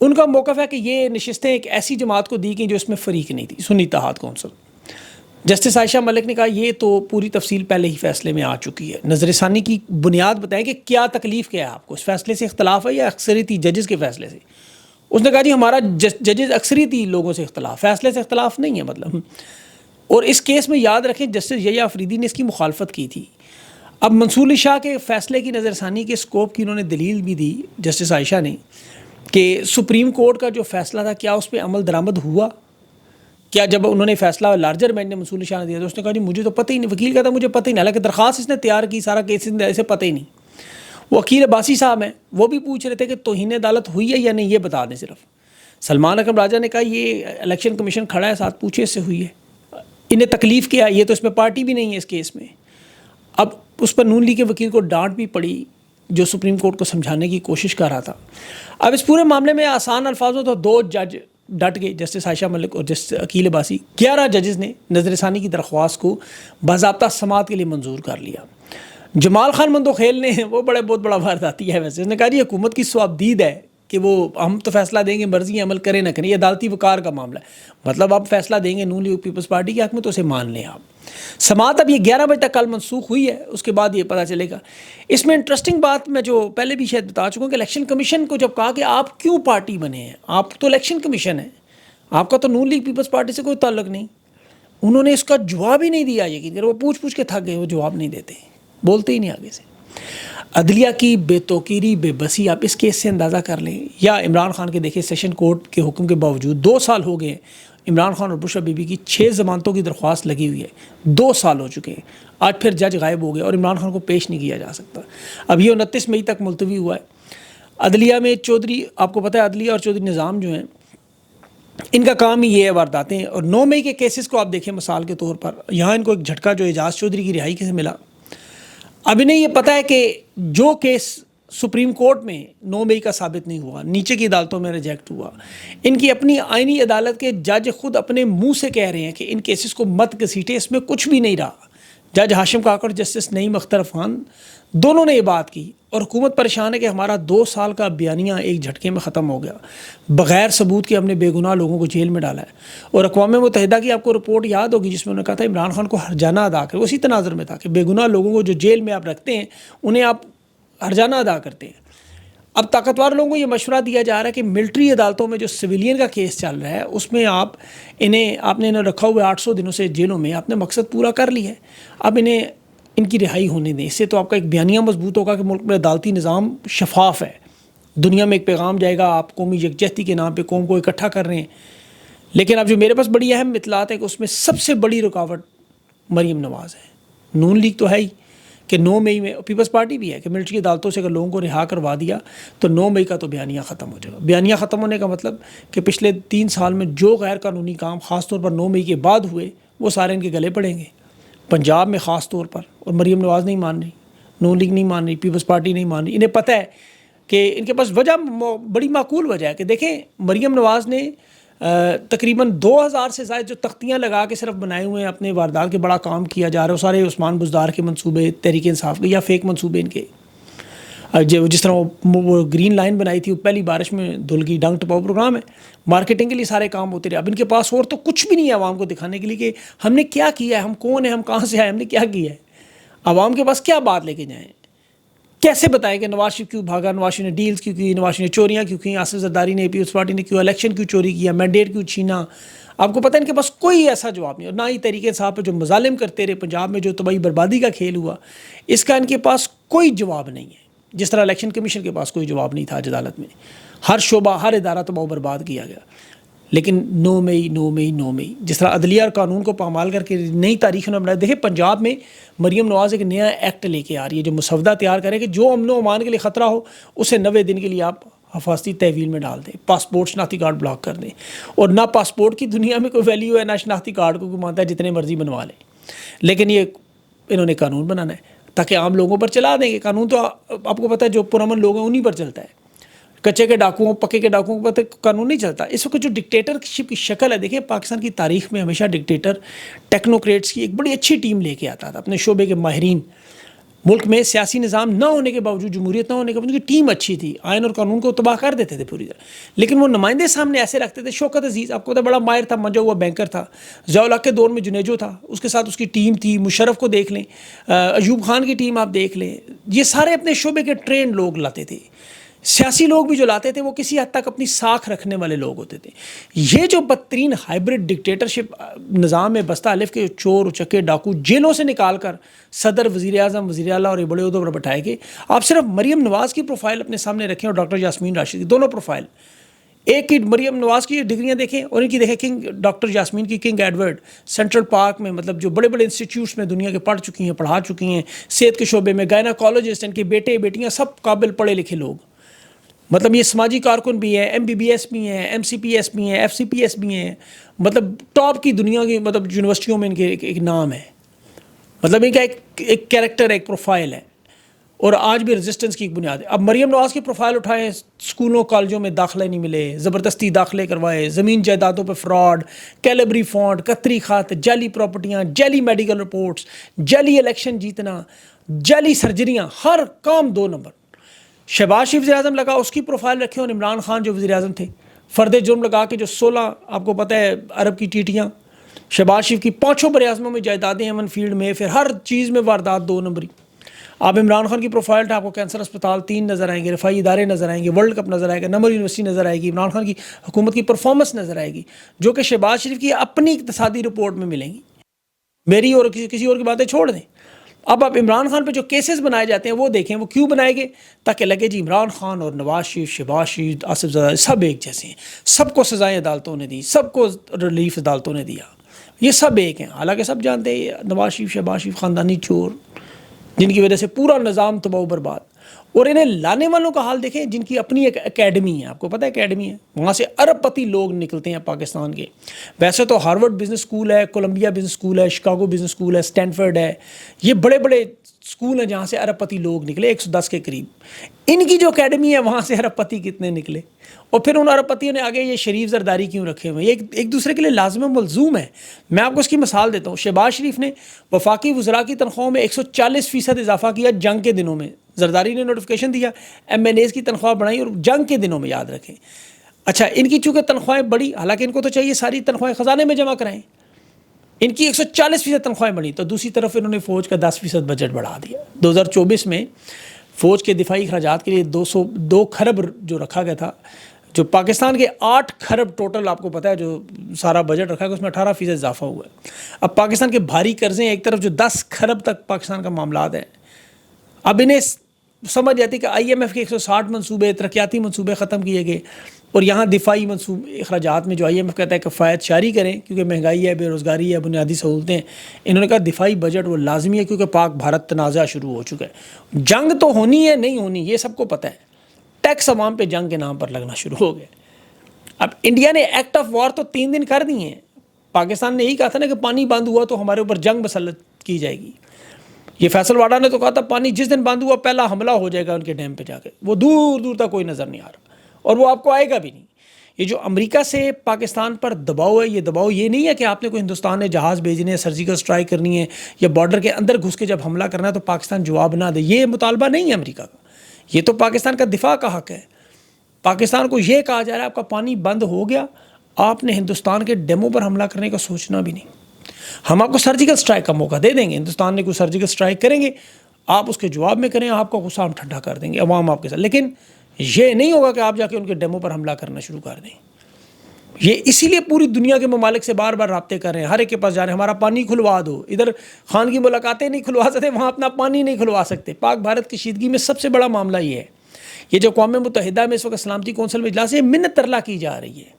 ان کا موقف ہے کہ یہ نشستیں ایک ایسی جماعت کو دی گئیں جو اس میں فریق نہیں تھی، سنی اتحاد کونسل۔ جسٹس عائشہ ملک نے کہا یہ تو پوری تفصیل پہلے ہی فیصلے میں آ چکی ہے، نظر ثانی کی بنیاد بتائیں کہ کیا تکلیف کیا ہے آپ کو، اس فیصلے سے اختلاف ہے یا اکثریتی ججز کے فیصلے سے؟ اس نے کہا جی ہمارا ججز اکثریتی لوگوں سے اختلاف، فیصلے سے اختلاف نہیں ہے مطلب۔ اور اس کیس میں یاد رکھیں جسٹس یحییٰ آفریدی نے اس کی مخالفت کی تھی۔ اب منصور علی شاہ کے فیصلے کی نظر ثانی کے اسکوپ کی انہوں نے دلیل بھی دی جسٹس عائشہ نے کہ سپریم کورٹ کا جو فیصلہ تھا کیا اس پہ عمل درآمد ہوا؟ کیا جب انہوں نے فیصلہ لارجر بینچ نے منصور علی شاہ نے دیا تو اس نے کہا جی مجھے تو پتہ ہی نہیں، وکیل کہتا مجھے پتہ ہی نہیں، حالانکہ درخواست اس نے تیار کی، سارا کیس اسے پتہ ہی نہیں۔ وکیل عباسی صاحب ہیں وہ بھی پوچھ رہے تھے کہ توہین عدالت ہوئی ہے یا نہیں، یہ بتا دیں صرف۔ سلمان اکرم راجہ نے کہا یہ الیکشن کمیشن کھڑا ہے ساتھ، پوچھے اس سے ہوئی ہے، انہیں تکلیف کیا ہے، یہ تو اس میں پارٹی بھی نہیں ہے اس کیس میں۔ اب اس پر نون لیگ کے وکیل کو ڈانٹ بھی پڑی جو سپریم کورٹ کو سمجھانے کی کوشش کر رہا تھا۔ اب اس پورے معاملے میں آسان الفاظوں تو دو جج ڈٹ گئے، جسٹس عائشہ ملک اور جسٹس عقیل عباسی۔ 11 ججز نے نظر ثانی کی درخواست کو باضابطہ سماعت کے لیے منظور کر لیا۔ جمال خان مندوخیل نے وہ بہت بڑا وارداتی ہے ویسے، اس نے کہا جی حکومت کی صوابدید ہے کہ وہ ہم تو فیصلہ دیں گے، مرضی عمل کریں نہ کریں، یہ عدالتی وقار کا معاملہ ہے، مطلب آپ فیصلہ دیں گے نون لیگ پیپلز پارٹی کے حق میں تو اسے مان لیں آپ۔ سماعت اب یہ 11 بجے تک کل منسوخ ہوئی ہے، اس کے بعد یہ پتہ چلے گا۔ اس میں انٹرسٹنگ بات میں جو پہلے بھی شاید بتا چکا ہوں کہ الیکشن کمیشن کو جب کہا کہ آپ کیوں پارٹی بنے ہیں، آپ تو الیکشن کمیشن ہے، آپ کا تو نون لیگ پیپلز پارٹی سے کوئی تعلق نہیں، انہوں نے اس کا جواب ہی نہیں دیا۔ یقین کرو وہ پوچھ کے تھک گئے، وہ جواب نہیں دیتے، بولتے ہی نہیں آگے سے۔ عدلیہ کی بے توقیری، بے بسی آپ اس کیس سے اندازہ کر لیں، یا عمران خان کے دیکھیں سیشن کورٹ کے حکم کے باوجود 2 سال ہو گئے، عمران خان اور بشرا بی بی کی 6 ضمانتوں کی درخواست لگی ہوئی ہے، 2 سال ہو چکے ہیں، آج پھر جج غائب ہو گئے اور عمران خان کو پیش نہیں کیا جا سکتا۔ اب یہ 29 مئی تک ملتوی ہوا ہے۔ عدلیہ میں چودھری، آپ کو پتہ ہے عدلیہ اور چودھری نظام جو ہیں ان کا کام ہی یہ ہے وارداتیں، اور 9 مئی کے کیسز کو آپ دیکھیں مثال کے طور پر، یہاں ان کو ایک جھٹکا جو اعجاز چودھری کی رہائی سے ملا۔ اب انہیں یہ پتہ ہے کہ جو کیس سپریم کورٹ میں 9 مئی کا ثابت نہیں ہوا، نیچے کی عدالتوں میں ریجیکٹ ہوا، ان کی اپنی آئینی عدالت کے جج خود اپنے منہ سے کہہ رہے ہیں کہ ان کیسز کو مت گھسیٹیں، اس میں کچھ بھی نہیں رہا۔ جج ہاشم کاکڑ، جسٹس نعیم اختر افغان، دونوں نے یہ بات کی، اور حکومت پریشان ہے کہ ہمارا 2 سال کا بیانیہ ایک جھٹکے میں ختم ہو گیا، بغیر ثبوت کے ہم نے بے گناہ لوگوں کو جیل میں ڈالا ہے۔ اور اقوام متحدہ کی آپ کو رپورٹ یاد ہوگی جس میں انہوں نے کہا تھا عمران خان کو ہرجانہ ادا کرے، اسی تناظر میں تھا کہ بے گناہ لوگوں کو جو جیل میں آپ رکھتے ہیں انہیں آپ ہرجانہ ادا کرتے ہیں۔ اب طاقتور لوگوں کو یہ مشورہ دیا جا رہا ہے کہ ملٹری عدالتوں میں جو سویلین کا کیس چل رہا ہے اس میں آپ نے رکھا ہوا 800 دنوں سے جیلوں میں، آپ نے مقصد پورا کر لیا ہے، اب ان کی رہائی ہونے دیں۔ اس سے تو آپ کا ایک بیانیہ مضبوط ہوگا کہ ملک میں عدالتی نظام شفاف ہے، دنیا میں ایک پیغام جائے گا، آپ قومی یکجہتی کے نام پہ قوم کو اکٹھا کر رہے ہیں۔ لیکن اب جو میرے پاس بڑی اہم اطلاعات ہے کہ اس میں سب سے بڑی رکاوٹ مریم نواز ہے۔ نون لیگ تو ہے ہی کہ 9 مئی میں، پیپلز پارٹی بھی ہے کہ ملٹری عدالتوں سے اگر لوگوں کو رہا کروا دیا تو 9 مئی کا تو بیانیہ ختم ہو جائے گا۔ بیانیہ ختم ہونے کا مطلب کہ پچھلے 3 سال میں جو غیر قانونی کام خاص طور پر 9 مئی کے بعد ہوئے وہ سارے ان کے گلے پڑیں گے، پنجاب میں خاص طور پر۔ اور مریم نواز نہیں مان رہی، نون لیگ نہیں مان رہی، پیپلز پارٹی نہیں مان رہی، انہیں پتہ ہے کہ ان کے پاس وجہ بڑی معقول وجہ ہے کہ دیکھیں مریم نواز نے تقریباً 2000 سے زائد جو تختیاں لگا کے صرف بنائے ہوئے ہیں اپنے واردات کے، بڑا کام کیا جا رہا ہے، سارے عثمان بزدار کے منصوبے، تحریک انصاف کے یا فیک منصوبے ان کے، جس طرح وہ گرین لائن بنائی تھی، وہ پہلی بارش میں دھل گئی، ڈنگ ٹپاؤ پروگرام ہے، مارکیٹنگ کے لیے سارے کام ہوتے رہے۔ اب ان کے پاس اور تو کچھ بھی نہیں ہے عوام کو دکھانے کے لیے کہ ہم نے کیا کیا ہے، ہم کون ہیں، ہم کہاں سے آئے، ہم نے کیا کیا ہے۔ عوام کے پاس کیا بات لے کے جائیں، کیسے بتائیں کہ نواز شریف کیوں بھاگا، نواز شریف نے ڈیلز کیوں کی، نواز شریف نے چوریاں کیوں کی، آصف زرداری نے پیپلز پارٹی نے کیوں الیکشن کیوں چوری کیا، مینڈیٹ کیوں چھینا، آپ کو پتہ ہے ان کے پاس کوئی ایسا جواب نہیں، اور نہ ہی تحریک انصاف پہ جو مظالم کرتے رہے، پنجاب میں جو تباہی بربادی کا کھیل ہوا، اس کا ان کے پاس کوئی جواب نہیں ہے۔ جس طرح الیکشن کمیشن کے پاس کوئی جواب نہیں تھا آج عدالت میں، ہر شعبہ، ہر ادارہ تباہ و برباد کیا گیا۔ لیکن 9 مئی جس طرح عدلیہ اور قانون کو پامال کر کے نئی تاریخ نے بنایا۔ دیکھیں پنجاب میں مریم نواز ایک نیا ایکٹ لے کے آ رہی ہے جو مسودہ تیار کرے کہ جو امن و امان کے لیے خطرہ ہو اسے 90 دن کے لیے آپ حفاظتی تحویل میں ڈال دیں، پاسپورٹ شناختی کارڈ بلاک کر دیں، اور نہ پاسپورٹ کی دنیا میں کوئی ویلیو ہے، نہ شناختی کارڈ کو کوئی مانتا ہے، جتنے مرضی بنوا لیں۔ لیکن یہ انہوں نے قانون بنانا ہے تاکہ عام لوگوں پر چلا دیں گے۔ قانون تو آپ کو پتہ ہے جو پرامن لوگ ہیں انہی پر چلتا ہے، کچے کے ڈاکوؤں، پکے کے ڈاکوؤں پر قانون نہیں چلتا۔ اس وقت جو ڈکٹیٹرشپ کی شکل ہے، دیکھیں پاکستان کی تاریخ میں ہمیشہ ڈکٹیٹر ٹیکنوکریٹس کی ایک بڑی اچھی ٹیم لے کے آتا تھا، اپنے شعبے کے ماہرین، ملک میں سیاسی نظام نہ ہونے کے باوجود، جمہوریت نہ ہونے کے باوجود، ان کی ٹیم اچھی تھی، آئین اور قانون کو تباہ کر دیتے تھے پوری طرح، لیکن وہ نمائندے سامنے ایسے رکھتے تھے. شوکت عزیز آپ کو پتا بڑا ماہر تھا، منجا ہوا بینکر تھا. ضیاء الحق کے دور میں جنیجو تھا، اس کے ساتھ اس کی ٹیم تھی. مشرف کو دیکھ لیں، ایوب خان کی ٹیم آپ دیکھ لیں. یہ سارے اپنے شعبے کے ٹرینڈ لوگ لاتے تھے. سیاسی لوگ بھی جو لاتے تھے وہ کسی حد تک اپنی ساکھ رکھنے والے لوگ ہوتے تھے. یہ جو بدترین ہائبرڈ ڈکٹیٹرشپ نظام ہے، بستہ الف کے چور اچکے ڈاکو جیلوں سے نکال کر صدر، وزیر اعظم، وزیر اعلیٰ اور یہ بڑے عہدوں پر بٹھائے گئے. آپ صرف مریم نواز کی پروفائل اپنے سامنے رکھیں اور ڈاکٹر یاسمین راشد کی، دونوں پروفائل، ایک کی مریم نواز کی ڈگریاں دیکھیں اور ان کی دیکھیں ڈاکٹر یاسمین کی کنگ ایڈورڈ سینٹرل پارک میں، مطلب جو بڑے بڑے انسٹیٹیوٹس میں دنیا کے پڑھ چکی ہیں، پڑھا چکی ہیں، صحت کے شعبے میں گائناکالوجسٹ، ان کے بیٹے بیٹیاں سب قابل پڑھے لکھے لوگ. مطلب یہ سماجی کارکن بھی ہیں، ایم بی بی ایس بھی ہیں، ایم سی پی ایس بھی ہیں، ایف سی پی ایس بھی ہیں. مطلب ٹاپ کی دنیا کی مطلب یونیورسٹیوں میں ان کے ایک نام ہے. مطلب ان کا ایک کیریکٹر، ایک پروفائل ہے، اور آج بھی ریزسٹنس کی ایک بنیاد ہے. اب مریم نواز کی پروفائل اٹھائیں، اسکولوں کالجوں میں داخلے نہیں ملے، زبردستی داخلے کروائے، زمین جائیدادوں پہ فراڈ، کیلبری فونڈ، قطری خط، جعلی پراپرٹیاں، جعلی میڈیکل رپورٹس، جعلی الیکشن جیتنا، جعلی سرجریاں، ہر کام 2 نمبر. شہباز شریف وزیر اعظم لگا، اس کی پروفائل رکھے، اور عمران خان جو وزیر اعظم تھے فرد جرم لگا کے جو 16 آپ کو پتہ ہے عرب کی ٹیٹیاں، شہباز شریف کی 5 بر اعظموں میں جائیدادیں، امن فیلڈ میں، پھر ہر چیز میں واردات 2 نمبری. آپ عمران خان کی پروفائل تھا، آپ کو کینسر اسپتال 3 نظر آئیں گے، رفائی ادارے نظر آئیں گے، ورلڈ کپ نظر آئے گا، نمبر یونیورسٹی نظر آئے گی، عمران خان کی حکومت کی پرفارمنس نظر آئے گی، جو کہ شہباز شریف کی اپنی اقتصادی رپورٹ میں ملیں گی. میری اور کسی اور کی باتیں چھوڑ دیں. اب آپ عمران خان پہ جو کیسز بنائے جاتے ہیں وہ دیکھیں، وہ کیوں بنائے گئے؟ تاکہ لگے جی عمران خان اور نواز شریف، شہباز شریف، آصف زرداری سب ایک جیسے ہیں، سب کو سزائیں عدالتوں نے دی، سب کو ریلیف عدالتوں نے دیا، یہ سب ایک ہیں. حالانکہ سب جانتے ہیں نواز شریف، شہباز شریف خاندانی چور، جن کی وجہ سے پورا نظام تباہ و برباد. اور انہیں لانے والوں کا حال دیکھیں، جن کی اپنی ایک اکیڈمی ہے، آپ کو پتہ ہے اکیڈمی ہے، وہاں سے ارب پتی لوگ نکلتے ہیں پاکستان کے. ویسے تو ہارورڈ بزنس اسکول ہے، کولمبیا بزنس اسکول ہے، شکاگو بزنس اسکول ہے، اسٹینفرڈ ہے، یہ بڑے بڑے اسکول ہیں جہاں سے ارب پتی لوگ نکلے، 110 کے قریب. ان کی جو اکیڈمی ہے وہاں سے ارب پتی کتنے نکلے؟ اور پھر ان ارب پتیوں نے آگے یہ شریف زرداری کیوں رکھے ہوئے ہیں؟ ایک دوسرے کے لیے لازم و ملزوم ہے. میں آپ کو اس کی مثال دیتا ہوں. شہباز شریف نے وفاقی وزراء کی تنخواہوں میں 140% اضافہ کیا جنگ کے دنوں میں. زرداری نے نوٹیفیکیشن دیا، ایم این ایز کی تنخواہ بڑھائی، اور جنگ کے دنوں میں، یاد رکھیں. اچھا، ان کی چونکہ تنخواہیں بڑھی، حالانکہ ان کو تو چاہیے ساری تنخواہیں خزانے میں جمع کرائیں، ان کی 140% تنخواہیں بڑھی. تو دوسری طرف انہوں نے فوج کا 10% بجٹ بڑھا دیا. 2024 میں فوج کے دفاعی اخراجات کے لیے 202 کھرب جو رکھا گیا تھا، جو پاکستان کے 8 کھرب ٹوٹل آپ کو پتہ ہے جو سارا بجٹ رکھا ہے، اس میں 18% اضافہ ہوا ہے. اب پاکستان کے بھاری قرضے ایک طرف جو 10 کھرب تک پاکستان کا معاملات ہیں، اب انہیں سمجھ جاتی کہ آئی ایم ایف کے 160 منصوبے، ترقیاتی منصوبے ختم کیے گئے، اور یہاں دفاعی منصوبے اخراجات میں جو آئی ایم ایف کہتا ہے کفایت شاری کریں کیونکہ مہنگائی ہے، بے روزگاری ہے، بنیادی سہولتیں. انہوں نے کہا دفاعی بجٹ وہ لازمی ہے کیونکہ پاک بھارت تنازع شروع ہو چکا ہے. جنگ تو ہونی ہے، نہیں ہونی یہ سب کو پتہ ہے. ٹیکس عوام پہ جنگ کے نام پر لگنا شروع ہو گئے. اب انڈیا نے ایکٹ آف وار تو 3 دن کر دیے ہیں. پاکستان نے یہی کہا تھا نا کہ پانی بند ہوا تو ہمارے اوپر جنگ مسلط کی جائے گی. یہ فیصل واڈا نے تو کہا تھا پانی جس دن بند ہوا پہلا حملہ ہو جائے گا ان کے ڈیم پہ جا کے. وہ دور دور تک کوئی نظر نہیں آ رہا، اور وہ آپ کو آئے گا بھی نہیں. یہ جو امریکہ سے پاکستان پر دباؤ ہے، یہ دباؤ یہ نہیں ہے کہ آپ نے کوئی ہندوستان نے جہاز بھیجنے، سرجیکل اسٹرائک کرنی ہے، یا بارڈر کے اندر گھس کے جب حملہ کرنا ہے تو پاکستان جواب نہ دے. یہ مطالبہ نہیں ہے امریکہ کا، یہ تو پاکستان کا دفاع کا حق ہے. پاکستان کو یہ کہا جا رہا ہے آپ کا پانی بند ہو گیا، آپ نے ہندوستان کے ڈیموں پر حملہ کرنے کا سوچنا بھی نہیں. ہم آپ کو سرجیکل اسٹرائک کا موقع دے دیں گے، ہندوستان نے کوئی سرجیکل اسٹرائک کریں گے، آپ اس کے جواب میں کریں، آپ کا غصہ ہم ٹھنڈا کر دیں گے، عوام آپ کے ساتھ. لیکن یہ نہیں ہوگا کہ آپ جا کے ان کے ڈیموں پر حملہ کرنا شروع کر دیں. یہ اسی لیے پوری دنیا کے ممالک سے بار بار رابطے کر رہے ہیں، ہر ایک کے پاس جا رہے ہیں ہمارا پانی کھلوا دو. ادھر خان کی ملاقاتیں نہیں کھلوا سکتے، وہاں اپنا پانی نہیں کھلوا سکتے. پاک بھارت کشیدگی میں سب سے بڑا معاملہ یہ ہے. یہ جو اقوام متحدہ میں اس وقت سلامتی کونسل میں اجلاس ہے، منت ترلا کی جا رہی ہے.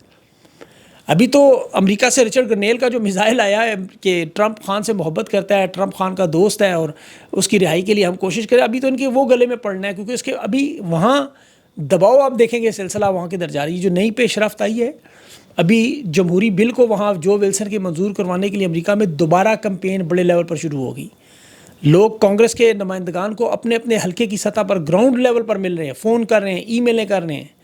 ابھی تو امریکہ سے رچرڈ گرنیل کا جو میزائل آیا ہے کہ ٹرمپ خان سے محبت کرتا ہے، ٹرمپ خان کا دوست ہے اور اس کی رہائی کے لیے ہم کوشش کریں. ابھی تو ان کے وہ گلے میں پڑنا ہے کیونکہ اس کے ابھی وہاں دباؤ آپ دیکھیں گے سلسلہ وہاں کی طرف جاری ہے. جو نئی پیش رفت آئی ہے، ابھی جمہوری بل کو وہاں جو ولسن کے منظور کروانے کے لیے امریکہ میں دوبارہ کمپین بڑے لیول پر شروع ہوگی. لوگ کانگریس کے نمائندگان کو اپنے اپنے حلقے کی سطح پر گراؤنڈ لیول پر مل رہے ہیں، فون کر رہے ہیں، ای میلیں کر رہے ہیں.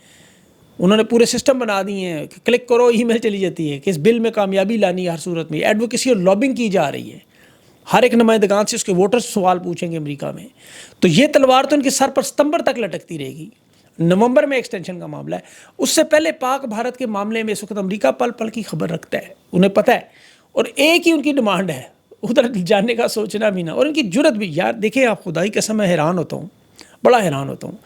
انہوں نے پورے سسٹم بنا دیے ہیں کہ کلک کرو ای میل چلی جاتی ہے کہ اس بل میں کامیابی لانی ہے. ہر صورت میں ایڈوکیسی اور لابنگ کی جا رہی ہے. ہر ایک نمائندگان سے اس کے ووٹر سوال پوچھیں گے امریکہ میں. تو یہ تلوار تو ان کے سر پر ستمبر تک لٹکتی رہے گی. نومبر میں ایکسٹینشن کا معاملہ ہے. اس سے پہلے پاک بھارت کے معاملے میں اس وقت امریکہ پل پل کی خبر رکھتا ہے, انہیں پتہ ہے, اور ایک ہی ان کی ڈیمانڈ ہے, ادھر جانے کا سوچنا بھی نہ. اور ان کی جرت بھی, یار دیکھیں آپ, خدائی قسم میں حیران ہوتا ہوں, بڑا حیران ہوتا ہوں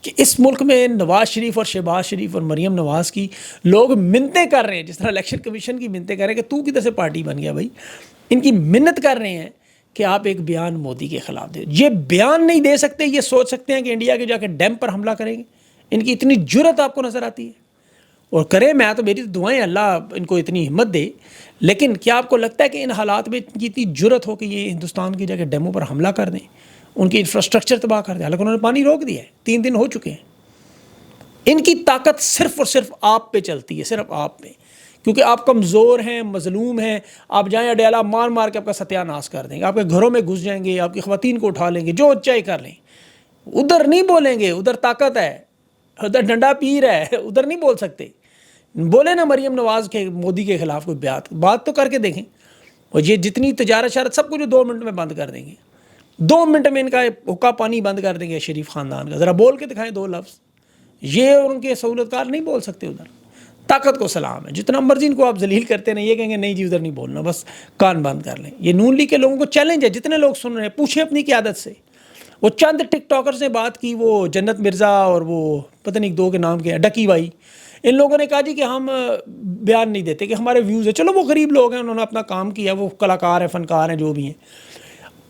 کہ اس ملک میں نواز شریف اور شہباز شریف اور مریم نواز کی لوگ منتیں کر رہے ہیں, جس طرح الیکشن کمیشن کی منتیں کر رہے ہیں کہ تو کدھر سے پارٹی بن گیا بھائی. ان کی منت کر رہے ہیں کہ آپ ایک بیان مودی کے خلاف دیں. یہ بیان نہیں دے سکتے, یہ سوچ سکتے ہیں کہ انڈیا کے جا کے ڈیم پر حملہ کریں گے. ان کی اتنی جرت آپ کو نظر آتی ہے, اور کریں, میں تو میری دعائیں اللہ ان کو اتنی ہمت دے. لیکن کیا آپ کو لگتا ہے کہ ان حالات میں ان کی اتنی جرت ہو کہ یہ ہندوستان کی جگہ ڈیموں پر حملہ کر دیں, ان کی انفراسٹرکچر تباہ کر دیں؟ حالانکہ انہوں نے پانی روک دیا ہے, 3 دن ہو چکے ہیں. ان کی طاقت صرف اور صرف آپ پہ چلتی ہے, صرف آپ پہ, کیونکہ آپ کمزور ہیں, مظلوم ہیں. آپ جائیں اڈیالہ مار مار کے آپ کا ستیہ ناش کر دیں گے, آپ کے گھروں میں گھس جائیں گے, آپ کی خواتین کو اٹھا لیں گے, جو چاہے کر لیں. ادھر نہیں بولیں گے, ادھر طاقت ہے, ادھر ڈنڈا پیر ہے, ادھر نہیں بول سکتے. بولے نا مریم نواز کے مودی کے خلاف کوئی بات تو کر کے دیکھیں. اور یہ جتنی تجارت شارت سب کچھ 2 منٹ میں بند کر دیں گے, 2 منٹ میں ان کا حقہ پانی بند کر دیں گے شریف خاندان کا. ذرا بول کے دکھائیں 2 لفظ. یہ اور ان کے سہولت کار نہیں بول سکتے. ادھر طاقت کو سلام ہے, جتنا مرضی ان کو آپ ذلیل کرتے ہیں, یہ کہیں گے نہیں جی ادھر نہیں بولنا, بس کان بند کر لیں. یہ نون لیگ کے لوگوں کو چیلنج ہے, جتنے لوگ سن رہے ہیں پوچھیں اپنی قیادت سے. وہ چند ٹک ٹاکر سے بات کی, وہ جنت مرزا اور وہ پتہ نہیں 2 کے نام کے ڈکی بھائی, ان لوگوں نے کہا جی کہ ہم بیان نہیں دیتے کہ ہمارے ویوز ہیں. چلو وہ غریب لوگ ہیں, انہوں نے اپنا کام کیا, وہ کلاکار ہیں, فنکار ہیں, جو بھی ہیں.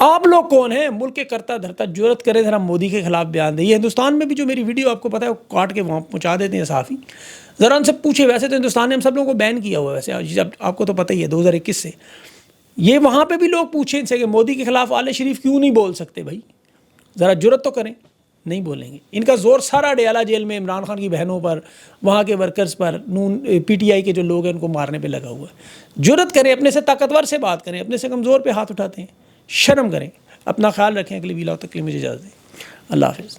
آپ لوگ کون ہیں ملک کے کرتا دھرتا, جرت کرے ذرا مودی کے خلاف بیان دیں. یہ ہندوستان میں بھی جو میری ویڈیو آپ کو پتہ ہے وہ کاٹ کے وہاں پہنچا دیتے ہیں صحافی, ذرا ان سے پوچھے. ویسے تو ہندوستان نے ہم سب لوگوں کو بین کیا ہوا ہے, ویسے جب آپ کو تو پتہ ہی ہے 2021 سے. یہ وہاں پہ بھی لوگ پوچھیں ان سے کہ مودی کے خلاف آل شریف کیوں نہیں بول سکتے بھائی, ذرا جرت تو کریں. نہیں بولیں گے. ان کا زور سارا اڈیالہ جیل میں عمران خان کی بہنوں پر, وہاں کے workers per, known P T I کے جو لوگ ہیں ان کو مارنے پہ لگا ہوا ہے. جرت کریں, اپنے سے طاقتور سے بات کریں, اپنے سے کمزور پہ ہاتھ اٹھاتے ہیں. شرم کریں. اپنا خیال رکھیں. اگلی ویلاگ تک کے لیے مجھے اجازت دیں. اللہ حافظ.